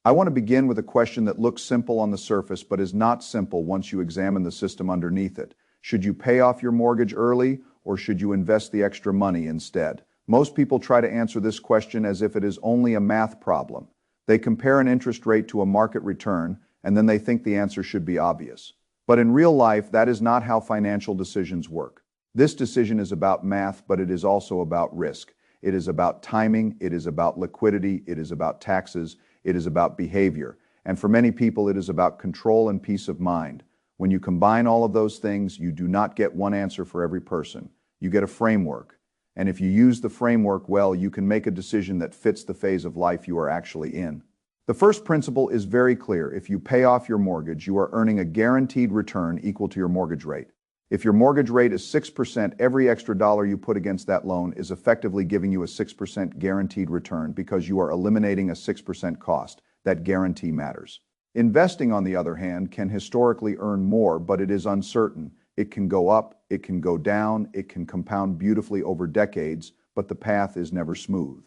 I want to begin with a question that looks simple on the surface but is not simple once you examine the system underneath it. Should you pay off your mortgage early, or should you invest the extra money instead? Most people try to answer this question as if it is only a math problem. They compare an interest rate to a market return, and then they think the answer should be obvious. But in real life, that is not how financial decisions work. This decision is about math, but it is also about risk. It is about timing, it is about liquidity, it is about taxes, it is about behavior. And for many people, it is about control and peace of mind. When you combine all of those things, you do not get one answer for every person. You get a framework. And if you use the framework well, you can make a decision that fits the phase of life you are actually in. The first principle is very clear. If you pay off your mortgage, you are earning a guaranteed return equal to your mortgage rate. If your mortgage rate is 6%, every extra dollar you put against that loan is effectively giving you a 6% guaranteed return because you are eliminating a 6% cost. That guarantee matters. Investing, on the other hand, can historically earn more, but it is uncertain. It can go up, it can go down, it can compound beautifully over decades, but the path is never smooth.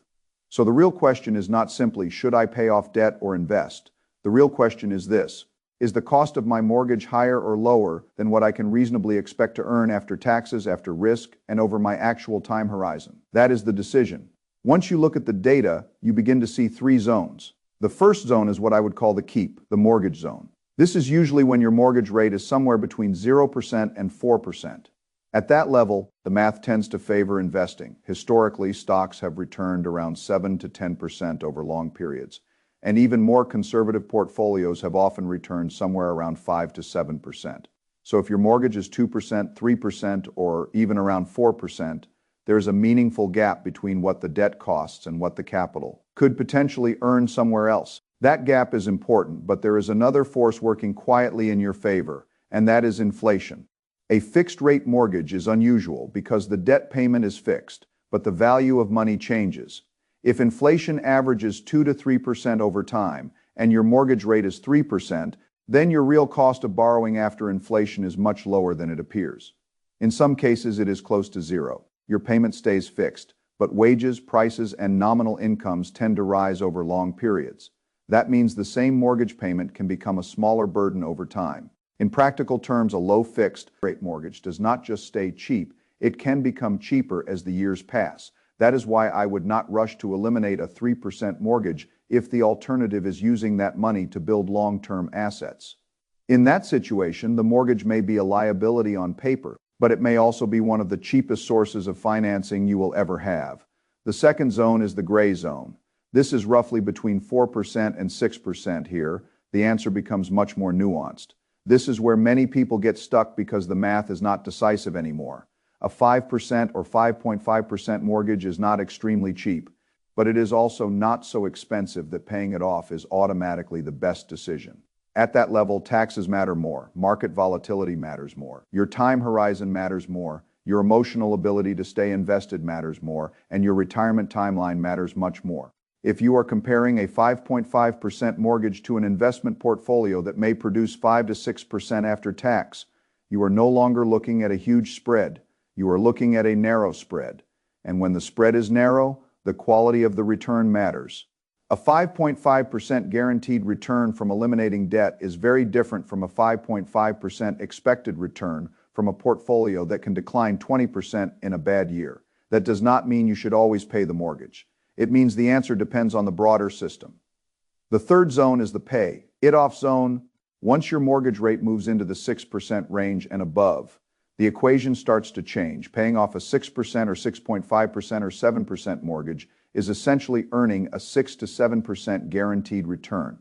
So the real question is not simply, should I pay off debt or invest? The real question is this: is the cost of my mortgage higher or lower than what I can reasonably expect to earn after taxes, after risk, and over my actual time horizon? That is the decision. Once you look at the data, you begin to see three zones. The first zone is what I would call the keep, the mortgage zone. This is usually when your mortgage rate is somewhere between 0% and 4%. At that level, the math tends to favor investing. Historically, stocks have returned around 7 to 10% over long periods, and even more conservative portfolios have often returned somewhere around 5 to 7%. So if your mortgage is 2%, 3%, or even around 4%, there's a meaningful gap between what the debt costs and what the capital could potentially earn somewhere else. That gap is important, but there is another force working quietly in your favor, and that is inflation. A fixed-rate mortgage is unusual because the debt payment is fixed, but the value of money changes. If inflation averages 2 to 3% over time, and your mortgage rate is 3%, then your real cost of borrowing after inflation is much lower than it appears. In some cases, it is close to zero. Your payment stays fixed, but wages, prices, and nominal incomes tend to rise over long periods. That means the same mortgage payment can become a smaller burden over time. In practical terms, a low fixed-rate mortgage does not just stay cheap, it can become cheaper as the years pass. That is why I would not rush to eliminate a 3% mortgage if the alternative is using that money to build long-term assets. In that situation, the mortgage may be a liability on paper, but it may also be one of the cheapest sources of financing you will ever have. The second zone is the gray zone. This is roughly between 4% and 6% here. The answer becomes much more nuanced. This is where many people get stuck because the math is not decisive anymore. A 5% or 5.5% mortgage is not extremely cheap, but it is also not so expensive that paying it off is automatically the best decision. At that level, taxes matter more, market volatility matters more, your time horizon matters more, your emotional ability to stay invested matters more, and your retirement timeline matters much more. If you are comparing a 5.5% mortgage to an investment portfolio that may produce 5 to 6% after tax, you are no longer looking at a huge spread. You are looking at a narrow spread. And when the spread is narrow, the quality of the return matters. A 5.5% guaranteed return from eliminating debt is very different from a 5.5% expected return from a portfolio that can decline 20% in a bad year. That does not mean you should always pay the mortgage. It means the answer depends on the broader system. The third zone is the pay-it-off zone. Once your mortgage rate moves into the 6% range and above, the equation starts to change. Paying off a 6% or 6.5% or 7% mortgage is essentially earning a 6 to 7% guaranteed return.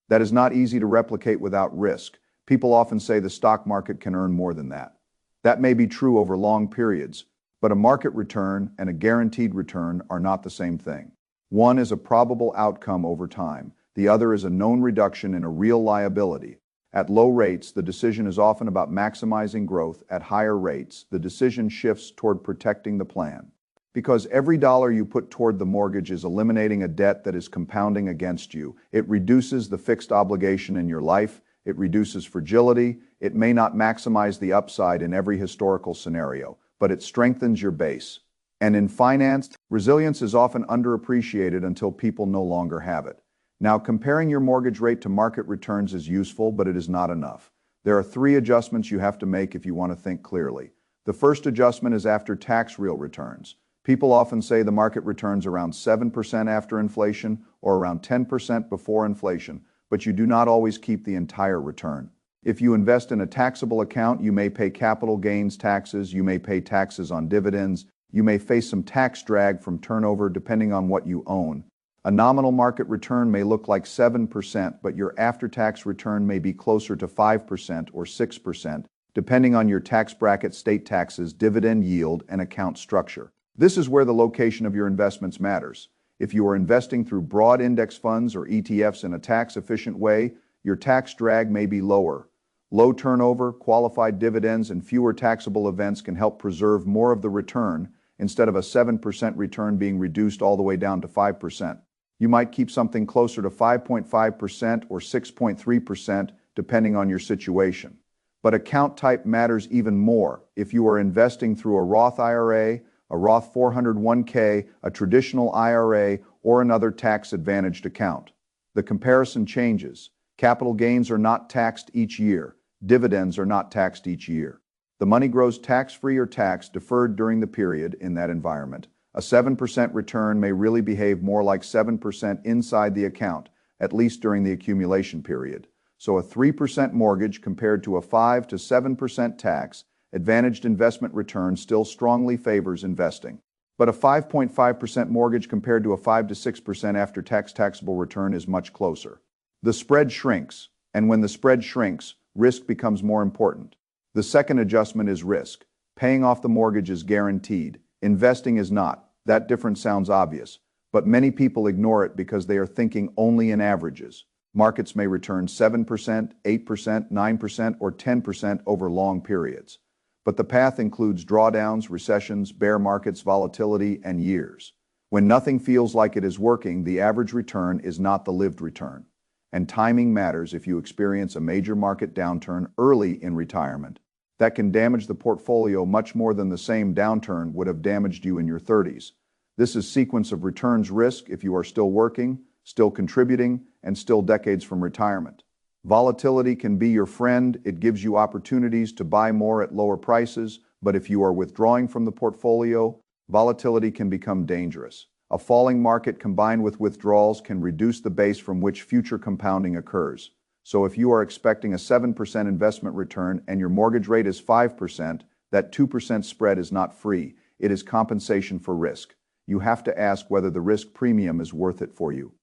That is not easy to replicate without risk. People often say the stock market can earn more than that. That may be true over long periods, but a market return and a guaranteed return are not the same thing. One is a probable outcome over time. The other is a known reduction in a real liability. At low rates, the decision is often about maximizing growth. At higher rates, the decision shifts toward protecting the plan. Because every dollar you put toward the mortgage is eliminating a debt that is compounding against you. It reduces the fixed obligation in your life. It reduces fragility. It may not maximize the upside in every historical scenario, but it strengthens your base. And in finance, resilience is often underappreciated until people no longer have it. Now, comparing your mortgage rate to market returns is useful, but it is not enough. There are 3 adjustments you have to make if you want to think clearly. The first adjustment is after-tax real returns. People often say the market returns around 7% after inflation or around 10% before inflation, but you do not always keep the entire return. If you invest in a taxable account, you may pay capital gains taxes, you may pay taxes on dividends, you may face some tax drag from turnover depending on what you own. A nominal market return may look like 7%, but your after-tax return may be closer to 5% or 6%, depending on your tax bracket, state taxes, dividend yield, and account structure. This is where the location of your investments matters. If you are investing through broad index funds or ETFs in a tax-efficient way, your tax drag may be lower. Low turnover, qualified dividends, and fewer taxable events can help preserve more of the return instead of a 7% return being reduced all the way down to 5%. You might keep something closer to 5.5% or 6.3% depending on your situation. But account type matters even more. If you are investing through a Roth IRA, a Roth 401k, a traditional IRA, or another tax-advantaged account, the comparison changes. Capital gains are not taxed each year. Dividends are not taxed each year. The money grows tax-free or tax-deferred during the period in that environment. A 7% return may really behave more like 7% inside the account, at least during the accumulation period. So a 3% mortgage compared to a 5 to 7% tax-advantaged investment return still strongly favors investing. But a 5.5% mortgage compared to a 5 to 6% after-tax taxable return is much closer. The spread shrinks, and when the spread shrinks, risk becomes more important. The second adjustment is risk. Paying off the mortgage is guaranteed. Investing is not. That difference sounds obvious, but many people ignore it because they are thinking only in averages. Markets may return 7%, 8%, 9%, or 10% over long periods. But the path includes drawdowns, recessions, bear markets, volatility, and years. When nothing feels like it is working, the average return is not the lived return. And timing matters. If you experience a major market downturn early in retirement, that can damage the portfolio much more than the same downturn would have damaged you in your 30s. This is sequence of returns risk if you are still working, still contributing, and still decades from retirement. Volatility can be your friend. It gives you opportunities to buy more at lower prices, but if you are withdrawing from the portfolio, volatility can become dangerous. A falling market combined with withdrawals can reduce the base from which future compounding occurs. So if you are expecting a 7% investment return and your mortgage rate is 5%, that 2% spread is not free. It is compensation for risk. You have to ask whether the risk premium is worth it for you.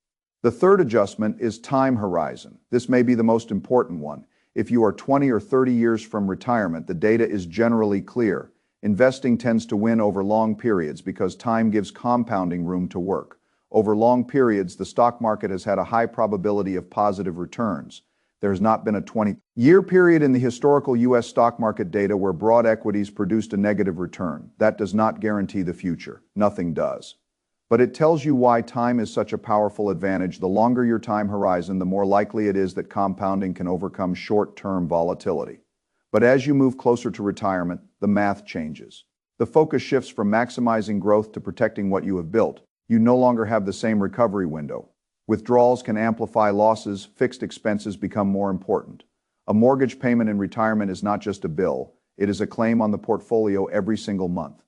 The third adjustment is time horizon. This may be the most important one. If you are 20 or 30 years from retirement, the data is generally clear. Investing tends to win over long periods because time gives compounding room to work. Over long periods, the stock market has had a high probability of positive returns. There has not been a 20-year period in the historical U.S. stock market data where broad equities produced a negative return. That does not guarantee the future. Nothing does. But it tells you why time is such a powerful advantage. The longer your time horizon, the more likely it is that compounding can overcome short-term volatility. But as you move closer to retirement, the math changes. The focus shifts from maximizing growth to protecting what you have built. You no longer have the same recovery window. Withdrawals can amplify losses. Fixed expenses become more important. A mortgage payment in retirement is not just a bill. It is a claim on the portfolio every single month.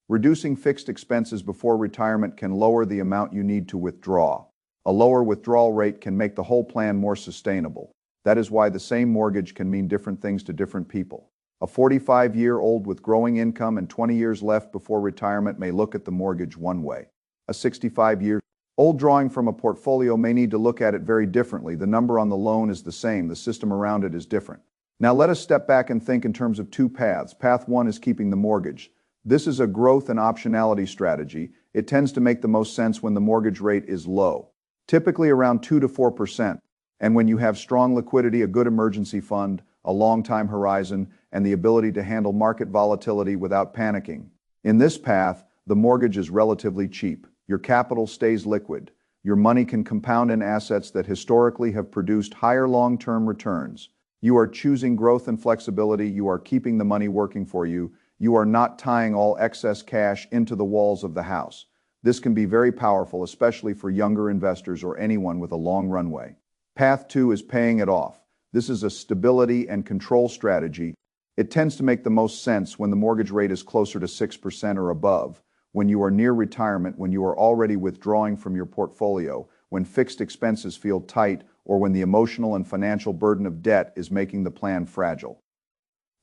Reducing fixed expenses before retirement can lower the amount you need to withdraw. A lower withdrawal rate can make the whole plan more sustainable. That is why the same mortgage can mean different things to different people. A 45-year-old with growing income and 20 years left before retirement may look at the mortgage one way. A 65-year-old drawing from a portfolio may need to look at it very differently. The number on the loan is the same. The system around it is different. Now let us step back and think in terms of 2 paths. Path 1 is keeping the mortgage. This is a growth and optionality strategy. It tends to make the most sense when the mortgage rate is low, typically around 2 to 4%, and when you have strong liquidity, a good emergency fund, a long time horizon, and the ability to handle market volatility without panicking. In this path, the mortgage is relatively cheap. Your capital stays liquid. Your money can compound in assets that historically have produced higher long-term returns. You are choosing growth and flexibility. You are keeping the money working for you. You are not tying all excess cash into the walls of the house. This can be very powerful, especially for younger investors or anyone with a long runway. Path 2 is paying it off. This is a stability and control strategy. It tends to make the most sense when the mortgage rate is closer to 6% or above, when you are near retirement, when you are already withdrawing from your portfolio, when fixed expenses feel tight, or when the emotional and financial burden of debt is making the plan fragile.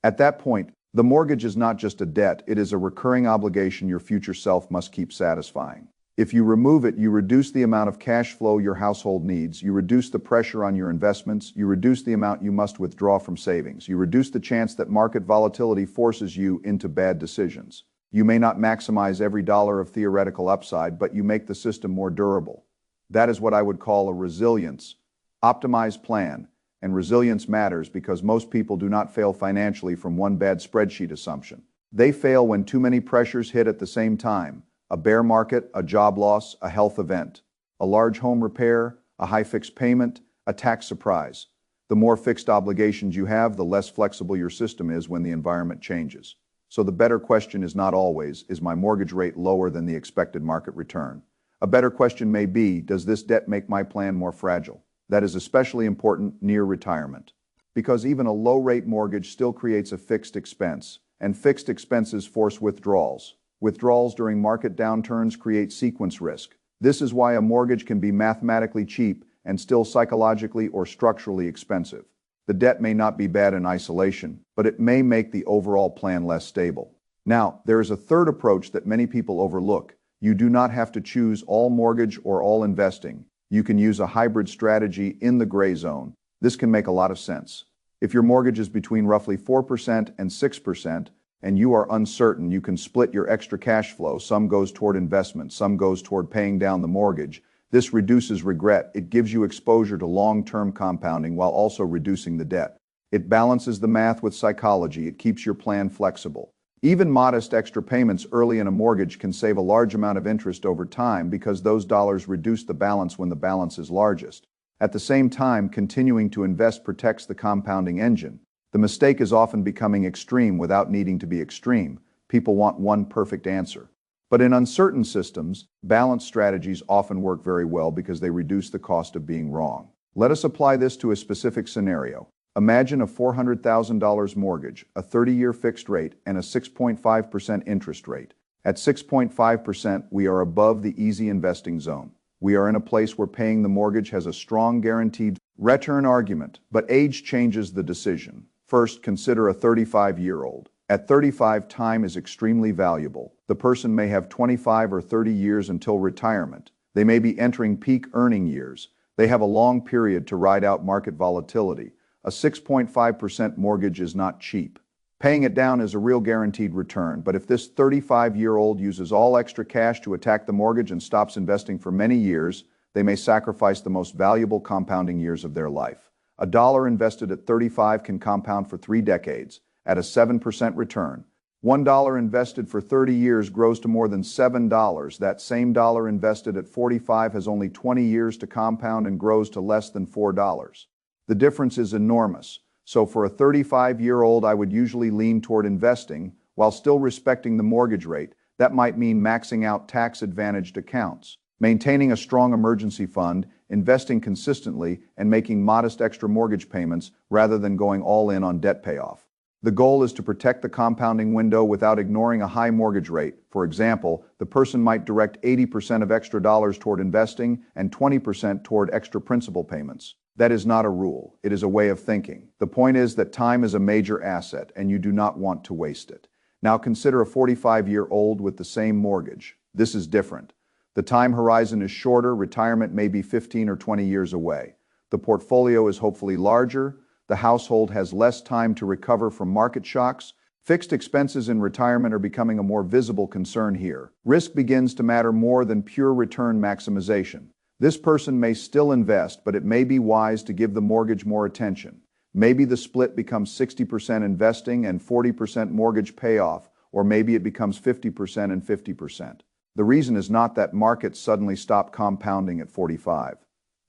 At that point, the mortgage is not just a debt, it is a recurring obligation your future self must keep satisfying. If you remove it, you reduce the amount of cash flow your household needs, you reduce the pressure on your investments, you reduce the amount you must withdraw from savings, you reduce the chance that market volatility forces you into bad decisions. You may not maximize every dollar of theoretical upside, but you make the system more durable. That is what I would call a resilience, optimized plan. And resilience matters because most people do not fail financially from one bad spreadsheet assumption. They fail when too many pressures hit at the same time: a bear market, a job loss, a health event, a large home repair, a high fixed payment, a tax surprise. The more fixed obligations you have, the less flexible your system is when the environment changes. So the better question is not always, is my mortgage rate lower than the expected market return? A better question may be, does this debt make my plan more fragile? That is especially important near retirement, because even a low-rate mortgage still creates a fixed expense, and fixed expenses force withdrawals. Withdrawals during market downturns create sequence risk. This is why a mortgage can be mathematically cheap and still psychologically or structurally expensive. The debt may not be bad in isolation, but it may make the overall plan less stable. Now, there is a third approach that many people overlook. You do not have to choose all mortgage or all investing. You can use a hybrid strategy in the gray zone. This can make a lot of sense. If your mortgage is between roughly 4% and 6%, and you are uncertain, you can split your extra cash flow. Some goes toward investment, some goes toward paying down the mortgage. This reduces regret. It gives you exposure to long-term compounding while also reducing the debt. It balances the math with psychology. It keeps your plan flexible. Even modest extra payments early in a mortgage can save a large amount of interest over time because those dollars reduce the balance when the balance is largest. At the same time, continuing to invest protects the compounding engine. The mistake is often becoming extreme without needing to be extreme. People want one perfect answer. But in uncertain systems, balanced strategies often work very well because they reduce the cost of being wrong. Let us apply this to a specific scenario. Imagine a $400,000 mortgage, a 30-year fixed rate, and a 6.5% interest rate. At 6.5%, we are above the easy investing zone. We are in a place where paying the mortgage has a strong guaranteed return argument, but age changes the decision. First, consider a 35-year-old. At 35, time is extremely valuable. The person may have 25 or 30 years until retirement. They may be entering peak earning years. They have a long period to ride out market volatility. A 6.5% mortgage is not cheap. Paying it down is a real guaranteed return, but if this 35-year-old uses all extra cash to attack the mortgage and stops investing for many years, they may sacrifice the most valuable compounding years of their life. A dollar invested at 35 can compound for 3 decades at a 7% return. $1 invested for 30 years grows to more than $7. That same dollar invested at 45 has only 20 years to compound and grows to less than $4. The difference is enormous. So for a 35-year-old, I would usually lean toward investing while still respecting the mortgage rate. That might mean maxing out tax-advantaged accounts, maintaining a strong emergency fund, investing consistently, and making modest extra mortgage payments rather than going all in on debt payoff. The goal is to protect the compounding window without ignoring a high mortgage rate. For example, the person might direct 80% of extra dollars toward investing and 20% toward extra principal payments. That is not a rule. It is a way of thinking. The point is that time is a major asset, and you do not want to waste it. Now consider a 45-year-old with the same mortgage. This is different. The time horizon is shorter. Retirement may be 15 or 20 years away. The portfolio is hopefully larger. The household has less time to recover from market shocks. Fixed expenses in retirement are becoming a more visible concern here. Risk begins to matter more than pure return maximization. This person may still invest, but it may be wise to give the mortgage more attention. Maybe the split becomes 60% investing and 40% mortgage payoff, or maybe it becomes 50% and 50%. The reason is not that markets suddenly stop compounding at 45.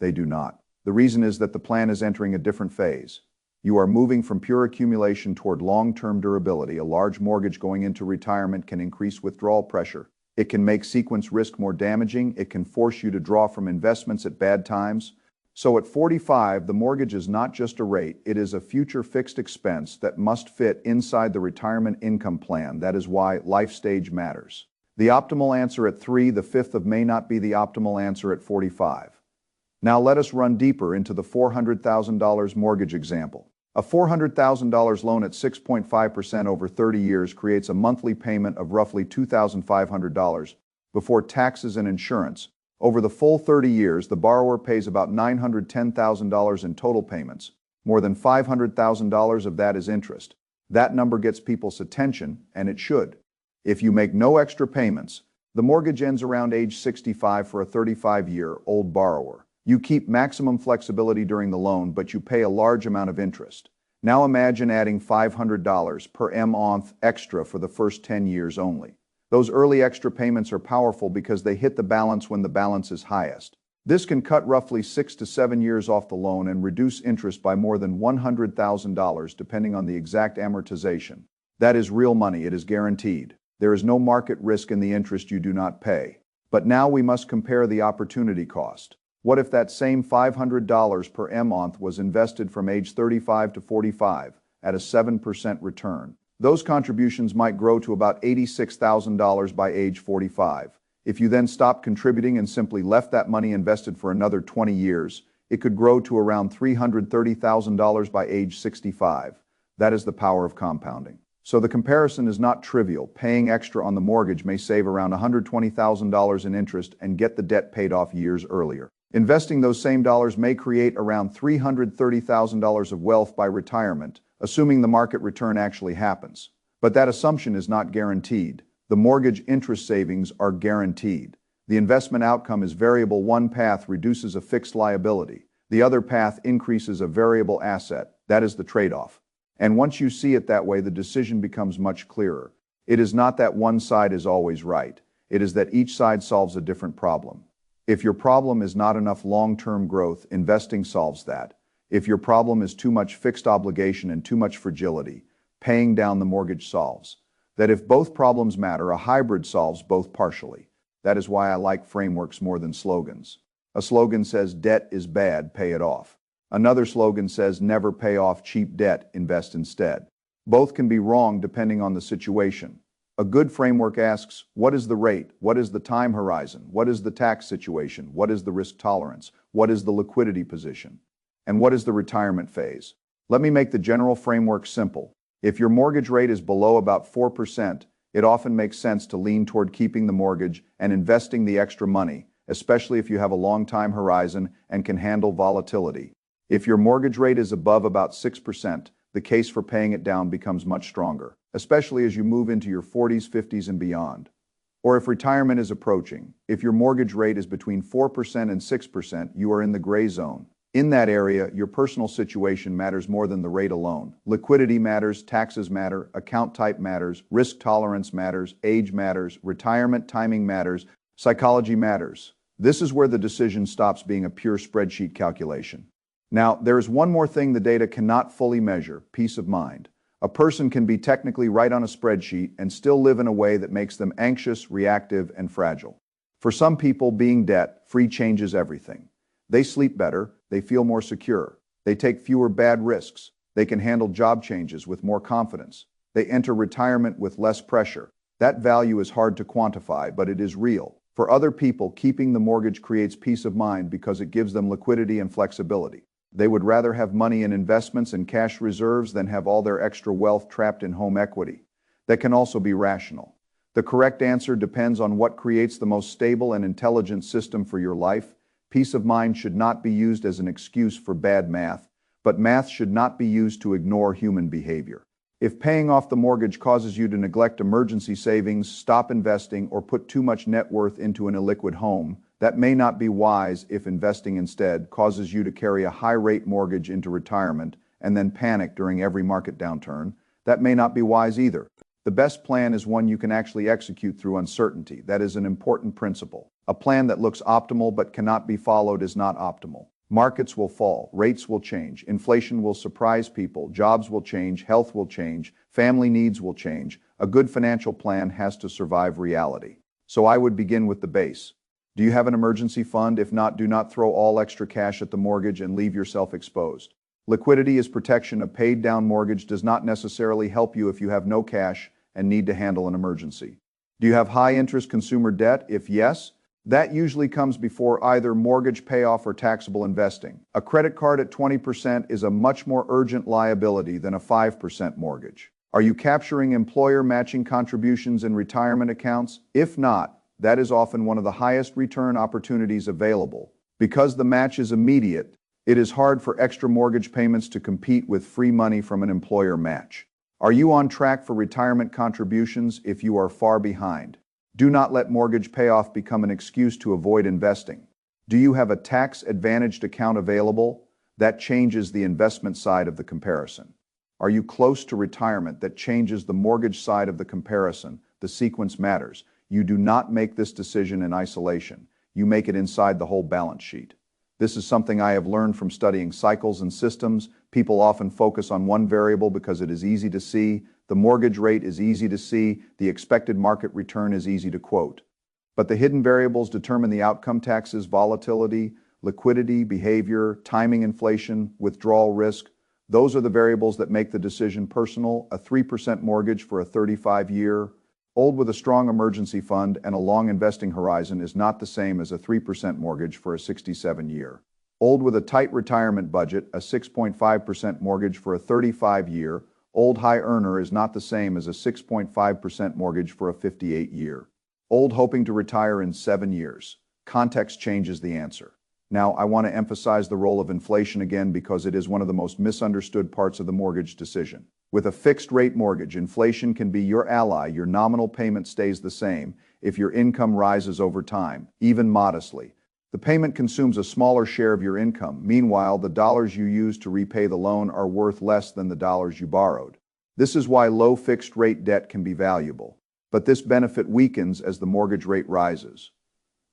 They do not. The reason is that the plan is entering a different phase. You are moving from pure accumulation toward long-term durability. A large mortgage going into retirement can increase withdrawal pressure. It can make sequence risk more damaging. It can force you to draw from investments at bad times. So at 45, the mortgage is not just a rate, it is a future fixed expense that must fit inside the retirement income plan. That is why life stage matters. The optimal answer at 3, the fifth of may not be the optimal answer at 45. Now let us run deeper into the $400,000 mortgage example. A $400,000 loan at 6.5% over 30 years creates a monthly payment of roughly $2,500 before taxes and insurance. Over the full 30 years, the borrower pays about $910,000 in total payments. More than $500,000 of that is interest. That number gets people's attention, and it should. If you make no extra payments, the mortgage ends around age 65 for a 35-year-old borrower. You keep maximum flexibility during the loan, but you pay a large amount of interest. Now imagine adding $500 per month extra for the first 10 years only. Those early extra payments are powerful because they hit the balance when the balance is highest. This can cut roughly 6 to 7 years off the loan and reduce interest by more than $100,000 depending on the exact amortization. That is real money. It is guaranteed. There is no market risk in the interest you do not pay. But now we must compare the opportunity cost. What if that same $500 per month was invested from age 35 to 45 at a 7% return? Those contributions might grow to about $86,000 by age 45. If you then stopped contributing and simply left that money invested for another 20 years, it could grow to around $330,000 by age 65. That is the power of compounding. So the comparison is not trivial. Paying extra on the mortgage may save around $120,000 in interest and get the debt paid off years earlier. Investing those same dollars may create around $330,000 of wealth by retirement, assuming the market return actually happens. But that assumption is not guaranteed. The mortgage interest savings are guaranteed. The investment outcome is variable. One path reduces a fixed liability. The other path increases a variable asset. That is the trade-off. And once you see it that way, the decision becomes much clearer. It is not that one side is always right. It is that each side solves a different problem. If your problem is not enough long-term growth, investing solves that. If your problem is too much fixed obligation and too much fragility, paying down the mortgage solves. That if both problems matter, a hybrid solves both partially. That is why I like frameworks more than slogans. A slogan says, debt is bad, pay it off. Another slogan says, never pay off cheap debt, invest instead. Both can be wrong depending on the situation. A good framework asks, what is the rate? What is the time horizon? What is the tax situation? What is the risk tolerance? What is the liquidity position? And what is the retirement phase? Let me make the general framework simple. If your mortgage rate is below about 4%, it often makes sense to lean toward keeping the mortgage and investing the extra money, especially if you have a long time horizon and can handle volatility. If your mortgage rate is above about 6%, the case for paying it down becomes much stronger, especially as you move into your 40s, 50s, and beyond. Or if retirement is approaching, if your mortgage rate is between 4% and 6%, you are in the gray zone. In that area, your personal situation matters more than the rate alone. Liquidity matters, taxes matter, account type matters, risk tolerance matters, age matters, retirement timing matters, psychology matters. This is where the decision stops being a pure spreadsheet calculation. Now, there is one more thing the data cannot fully measure: peace of mind. A person can be technically right on a spreadsheet and still live in a way that makes them anxious, reactive, and fragile. For some people, being debt-free changes everything. They sleep better, they feel more secure, they take fewer bad risks, they can handle job changes with more confidence, they enter retirement with less pressure. That value is hard to quantify, but it is real. For other people, keeping the mortgage creates peace of mind because it gives them liquidity and flexibility. They would rather have money in investments and cash reserves than have all their extra wealth trapped in home equity. That can also be rational. The correct answer depends on what creates the most stable and intelligent system for your life. Peace of mind should not be used as an excuse for bad math, but math should not be used to ignore human behavior. If paying off the mortgage causes you to neglect emergency savings, stop investing, or put too much net worth into an illiquid home, that may not be wise. If investing instead causes you to carry a high-rate mortgage into retirement and then panic during every market downturn, that may not be wise either. The best plan is one you can actually execute through uncertainty. That is an important principle. A plan that looks optimal but cannot be followed is not optimal. Markets will fall, rates will change, inflation will surprise people, jobs will change, health will change, family needs will change. A good financial plan has to survive reality. So I would begin with the base. Do you have an emergency fund? If not, do not throw all extra cash at the mortgage and leave yourself exposed. Liquidity is protection. A paid down mortgage does not necessarily help you if you have no cash and need to handle an emergency. Do you have high interest consumer debt? If yes, that usually comes before either mortgage payoff or taxable investing. A credit card at 20% is a much more urgent liability than a 5% mortgage. Are you capturing employer matching contributions in retirement accounts? If not, that is often one of the highest return opportunities available. Because the match is immediate, it is hard for extra mortgage payments to compete with free money from an employer match. Are you on track for retirement contributions? If you are far behind, do not let mortgage payoff become an excuse to avoid investing. Do you have a tax-advantaged account available? That changes the investment side of the comparison. Are you close to retirement? That changes the mortgage side of the comparison. The sequence matters. You do not make this decision in isolation. You make it inside the whole balance sheet. This is something I have learned from studying cycles and systems. People often focus on one variable because it is easy to see. The mortgage rate is easy to see. The expected market return is easy to quote. But the hidden variables determine the outcome: taxes, volatility, liquidity, behavior, timing, inflation, withdrawal risk. Those are the variables that make the decision personal. A 3% mortgage for a 35-year-old with a strong emergency fund and a long investing horizon is not the same as a 3% mortgage for a 67-year-old with a tight retirement budget. A 6.5% mortgage for a 35-year-old high earner is not the same as a 6.5% mortgage for a 58-year-old hoping to retire in 7 years. Context changes the answer. Now, I want to emphasize the role of inflation again because it is one of the most misunderstood parts of the mortgage decision. With a fixed-rate mortgage, inflation can be your ally. Your nominal payment stays the same if your income rises over time, even modestly. The payment consumes a smaller share of your income. Meanwhile, the dollars you use to repay the loan are worth less than the dollars you borrowed. This is why low fixed-rate debt can be valuable. But this benefit weakens as the mortgage rate rises.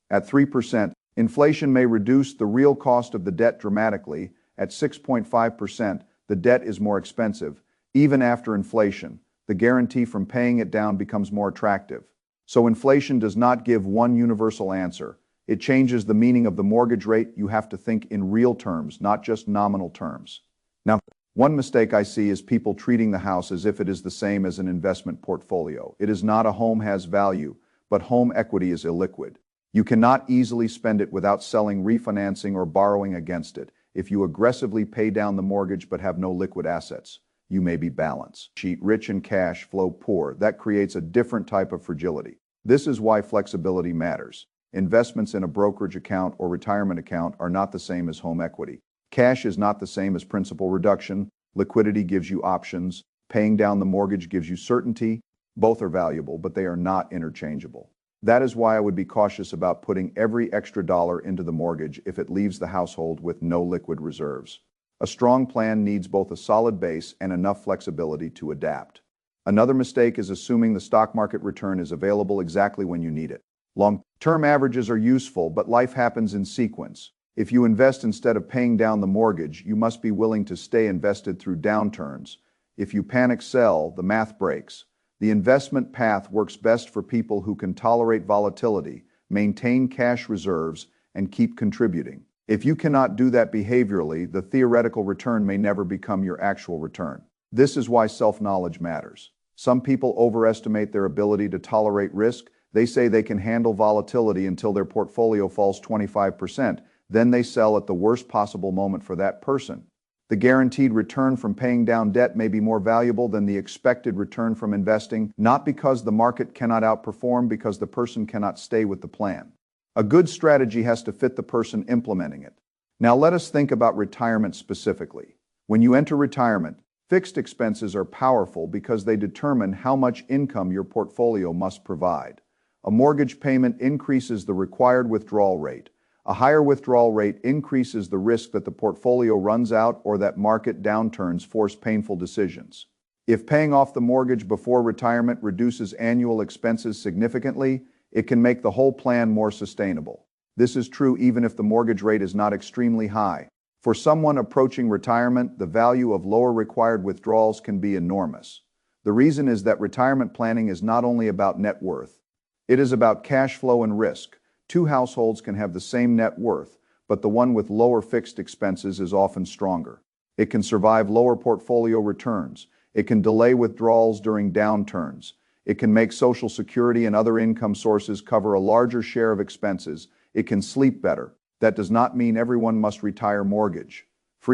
At 3%, inflation may reduce the real cost of the debt dramatically. At 6.5%, the debt is more expensive. Even after inflation, the guarantee from paying it down becomes more attractive. So inflation does not give one universal answer. It changes the meaning of the mortgage rate. You have to think in real terms, not just nominal terms. Now, one mistake I see is people treating the house as if it is the same as an investment portfolio. It is not. A home has value, but home equity is illiquid. You cannot easily spend it without selling, refinancing, or borrowing against it. If you aggressively pay down the mortgage but have no liquid assets, you may be balance sheet rich and cash flow poor. That creates a different type of fragility. This is why flexibility matters. Investments in a brokerage account or retirement account are not the same as home equity. Cash is not the same as principal reduction. Liquidity gives you options. Paying down the mortgage gives you certainty. Both are valuable, but they are not interchangeable. That is why I would be cautious about putting every extra dollar into the mortgage if it leaves the household with no liquid reserves. A strong plan needs both a solid base and enough flexibility to adapt. Another mistake is assuming the stock market return is available exactly when you need it. Long-term averages are useful, but life happens in sequence. If you invest instead of paying down the mortgage, you must be willing to stay invested through downturns. If you panic sell, the math breaks. The investment path works best for people who can tolerate volatility, maintain cash reserves, and keep contributing. If you cannot do that behaviorally, the theoretical return may never become your actual return. This is why self-knowledge matters. Some people overestimate their ability to tolerate risk. They say they can handle volatility until their portfolio falls 25%. Then they sell at the worst possible moment for that person. The guaranteed return from paying down debt may be more valuable than the expected return from investing, not because the market cannot outperform, because the person cannot stay with the plan. A good strategy has to fit the person implementing it. Now let us think about retirement specifically. When you enter retirement, fixed expenses are powerful because they determine how much income your portfolio must provide. A mortgage payment increases the required withdrawal rate. A higher withdrawal rate increases the risk that the portfolio runs out or that market downturns force painful decisions. If paying off the mortgage before retirement reduces annual expenses significantly, it can make the whole plan more sustainable. This is true even if the mortgage rate is not extremely high. For someone approaching retirement, the value of lower required withdrawals can be enormous. The reason is that retirement planning is not only about net worth. It is about cash flow and risk. Two households can have the same net worth, but the one with lower fixed expenses is often stronger. It can survive lower portfolio returns. It can delay withdrawals during downturns. It can make Social Security and other income sources cover a larger share of expenses. It can sleep better. That does not mean everyone must retire mortgage.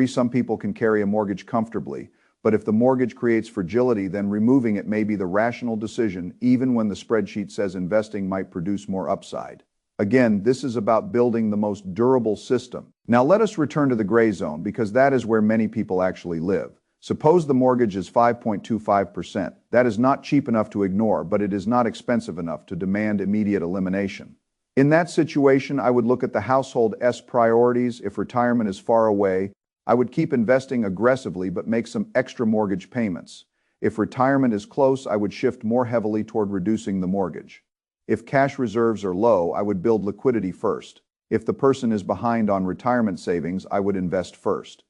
Some people can carry a mortgage comfortably, but if the mortgage creates fragility, then removing it may be the rational decision, even when the spreadsheet says investing might produce more upside. Again, this is about building the most durable system. Now let us return to the gray zone, because that is where many people actually live. Suppose the mortgage is 5.25%. That is not cheap enough to ignore, but it is not expensive enough to demand immediate elimination. In that situation, I would look at the household's priorities. If retirement is far away, I would keep investing aggressively but make some extra mortgage payments. If retirement is close, I would shift more heavily toward reducing the mortgage. If cash reserves are low, I would build liquidity first. If the person is behind on retirement savings, I would invest first.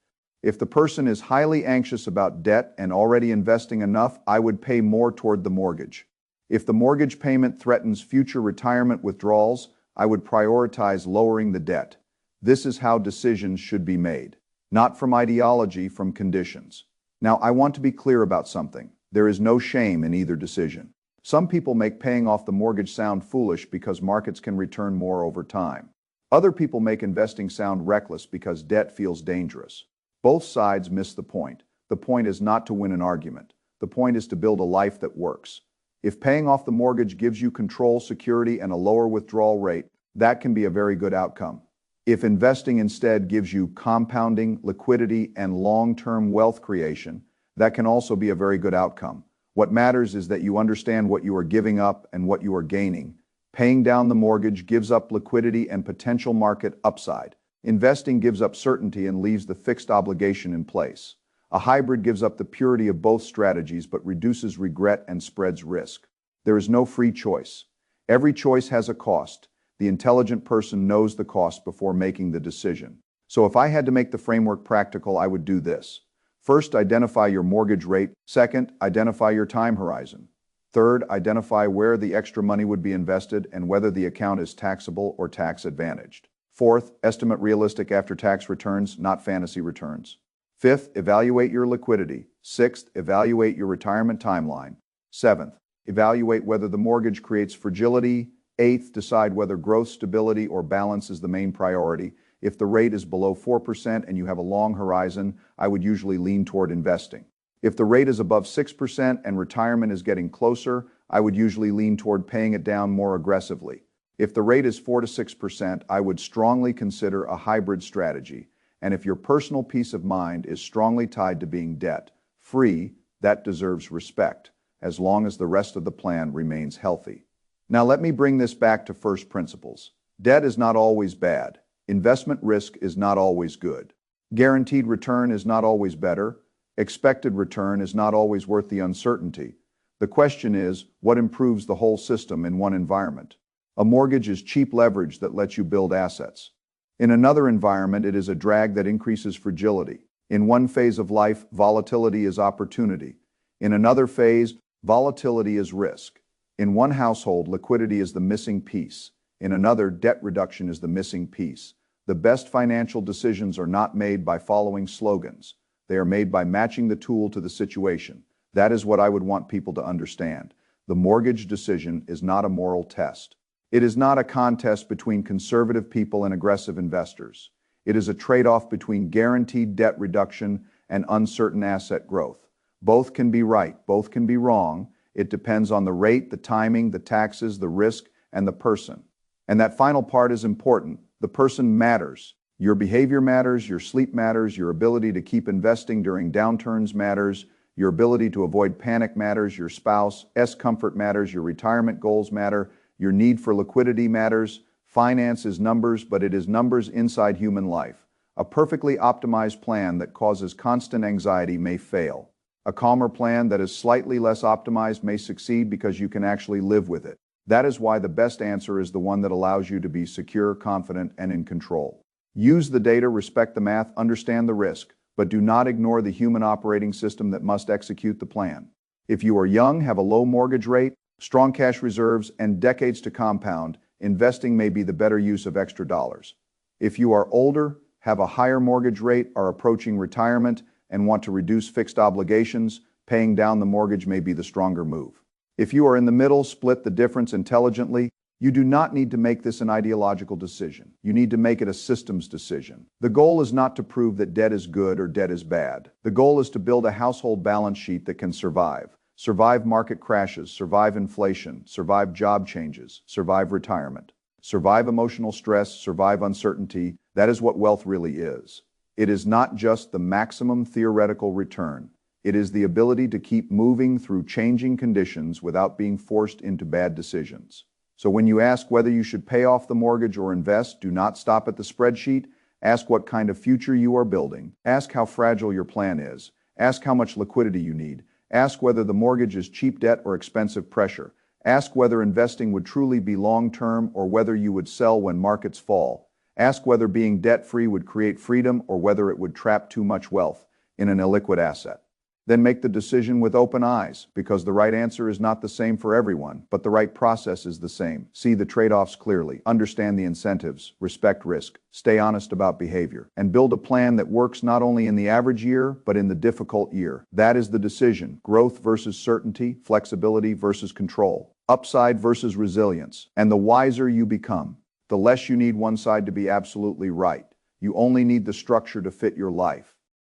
If the person is highly anxious about debt and already investing enough, I would pay more toward the mortgage. If the mortgage payment threatens future retirement withdrawals, I would prioritize lowering the debt. This is how decisions should be made. Not from ideology, from conditions. Now, I want to be clear about something. There is no shame in either decision. Some people make paying off the mortgage sound foolish because markets can return more over time. Other people make investing sound reckless because debt feels dangerous. Both sides miss the point. The point is not to win an argument. The point is to build a life that works. If paying off the mortgage gives you control, security, and a lower withdrawal rate, that can be a very good outcome. If investing instead gives you compounding, liquidity, and long-term wealth creation, that can also be a very good outcome. What matters is that you understand what you are giving up and what you are gaining. Paying down the mortgage gives up liquidity and potential market upside. Investing gives up certainty and leaves the fixed obligation in place. A hybrid gives up the purity of both strategies but reduces regret and spreads risk. There is no free choice. Every choice has a cost. The intelligent person knows the cost before making the decision. So if I had to make the framework practical, I would do this. First, identify your mortgage rate. Second, identify your time horizon. Third, identify where the extra money would be invested and whether the account is taxable or tax advantaged. Fourth, estimate realistic after-tax returns, not fantasy returns. Fifth, evaluate your liquidity. Sixth, evaluate your retirement timeline. Seventh, evaluate whether the mortgage creates fragility. Eighth, decide whether growth, stability, or balance is the main priority. If the rate is below 4% and you have a long horizon, I would usually lean toward investing. If the rate is above 6% and retirement is getting closer, I would usually lean toward paying it down more aggressively. If the rate is 4 to 6%, I would strongly consider a hybrid strategy. And if your personal peace of mind is strongly tied to being debt-free, that deserves respect, as long as the rest of the plan remains healthy. Now let me bring this back to first principles. Debt is not always bad. Investment risk is not always good. Guaranteed return is not always better. Expected return is not always worth the uncertainty. The question is, what improves the whole system in one environment? A mortgage is cheap leverage that lets you build assets. In another environment, it is a drag that increases fragility. In one phase of life, volatility is opportunity. In another phase, volatility is risk. In one household, liquidity is the missing piece. In another, debt reduction is the missing piece. The best financial decisions are not made by following slogans. They are made by matching the tool to the situation. That is what I would want people to understand. The mortgage decision is not a moral test. It is not a contest between conservative people and aggressive investors. It is a trade-off between guaranteed debt reduction and uncertain asset growth. Both can be right, both can be wrong. It depends on the rate, the timing, the taxes, the risk, and the person. And that final part is important. The person matters. Your behavior matters, your sleep matters, your ability to keep investing during downturns matters, your ability to avoid panic matters, your spouse's comfort matters, your retirement goals matter, your need for liquidity matters. Finance is numbers, but it is numbers inside human life. A perfectly optimized plan that causes constant anxiety may fail. A calmer plan that is slightly less optimized may succeed because you can actually live with it. That is why the best answer is the one that allows you to be secure, confident, and in control. Use the data, respect the math, understand the risk, but do not ignore the human operating system that must execute the plan. If you are young, have a low mortgage rate, strong cash reserves, and decades to compound, investing may be the better use of extra dollars. If you are older, have a higher mortgage rate, are approaching retirement, and want to reduce fixed obligations, paying down the mortgage may be the stronger move. If you are in the middle, split the difference intelligently. You do not need to make this an ideological decision. You need to make it a systems decision. The goal is not to prove that debt is good or debt is bad. The goal is to build a household balance sheet that can survive market crashes, survive inflation, survive job changes, survive retirement, survive emotional stress, survive uncertainty. That is what wealth really is. It is not just the maximum theoretical return. It is the ability to keep moving through changing conditions without being forced into bad decisions. So when you ask whether you should pay off the mortgage or invest, do not stop at the spreadsheet. Ask what kind of future you are building. Ask how fragile your plan is. Ask how much liquidity you need. Ask whether the mortgage is cheap debt or expensive pressure. Ask whether investing would truly be long-term or whether you would sell when markets fall. Ask whether being debt-free would create freedom or whether it would trap too much wealth in an illiquid asset. Then make the decision with open eyes, because the right answer is not the same for everyone, but the right process is the same. See the trade-offs clearly, understand the incentives, respect risk, stay honest about behavior, and build a plan that works not only in the average year, but in the difficult year. That is the decision: growth versus certainty, flexibility versus control, upside versus resilience. And the wiser you become, the less you need one side to be absolutely right. You only need the structure to fit your life.